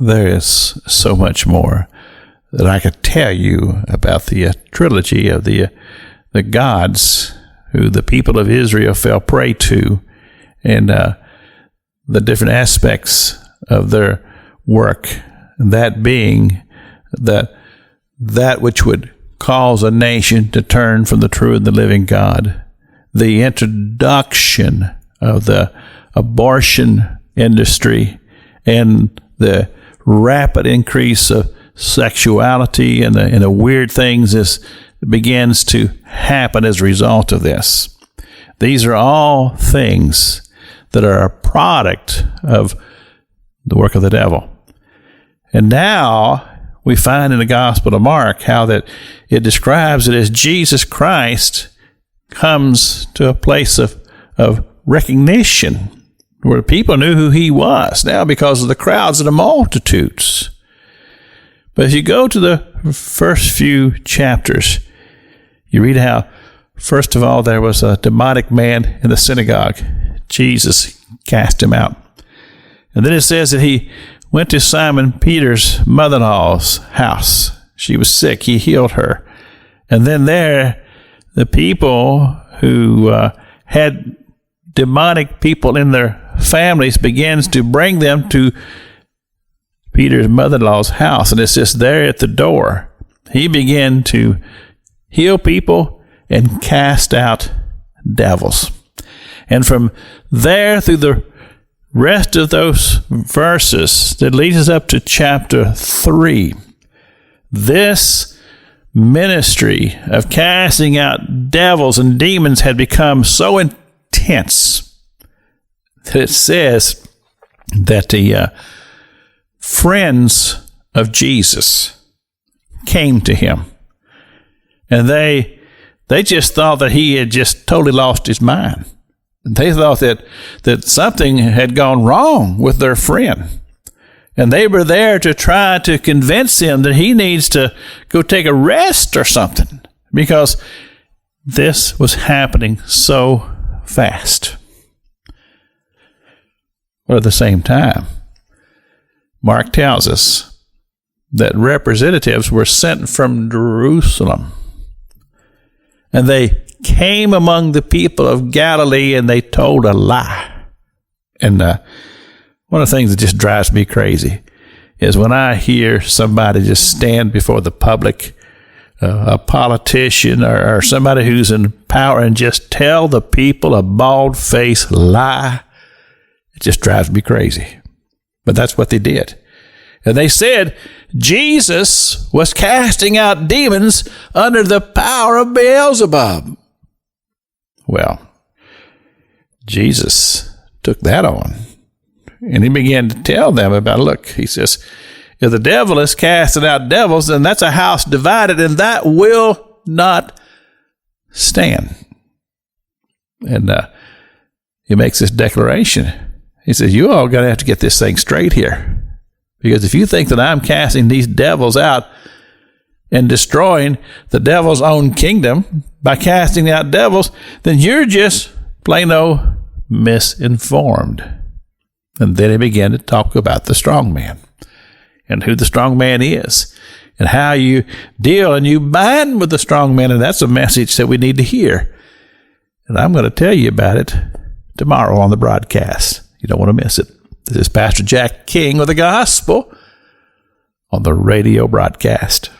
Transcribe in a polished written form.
There is so much more that I could tell you about the trilogy of the gods who the people of Israel fell prey to, and the different aspects of their work, that being that which would cause a nation to turn from the true and the living God, the introduction of the abortion industry, and the rapid increase of sexuality and the weird things that begins to happen as a result of this. These are all things that are a product of the work of the devil. And now we find in the Gospel of Mark how that it describes it as Jesus Christ comes to a place of recognition where people knew who he was now because of the crowds and the multitudes. But as you go to the first few chapters, you read how, first of all, there was a demonic man in the synagogue. Jesus cast him out. And then it says that he went to Simon Peter's mother-in-law's house. She was sick. He healed her. And then there, the people who had demonic people in their families begins to bring them to Peter's mother-in-law's house. And it's just there at the door. He began to heal people and cast out devils. And from there through the rest of those verses that leads us up to chapter 3, this ministry of casting out devils and demons had become so intense that it says that the friends of Jesus came to him, and they just thought that he had just totally lost his mind. They thought that something had gone wrong with their friend. And they were there to try to convince him that he needs to go take a rest or something, because this was happening so fast. But at the same time, Mark tells us that representatives were sent from Jerusalem, and they came among the people of Galilee, and they told a lie. And one of the things that just drives me crazy is when I hear somebody just stand before the public, a politician or somebody who's in power, and just tell the people a bald-faced lie. It just drives me crazy. But that's what they did. And they said Jesus was casting out demons under the power of Beelzebub. Well, Jesus took that on, and he began to tell them about, look, he says, if the devil is casting out devils, then that's a house divided, and that will not stand. And he makes this declaration. He says, you all got to have to get this thing straight here, because if you think that I'm casting these devils out and destroying the devil's own kingdom by casting out devils, then you're just plain old misinformed. And then he began to talk about the strong man and who the strong man is and how you deal and you bind with the strong man. And that's a message that we need to hear. And I'm going to tell you about it tomorrow on the broadcast. You don't want to miss it. This is Pastor Jack King with the gospel on the radio broadcast.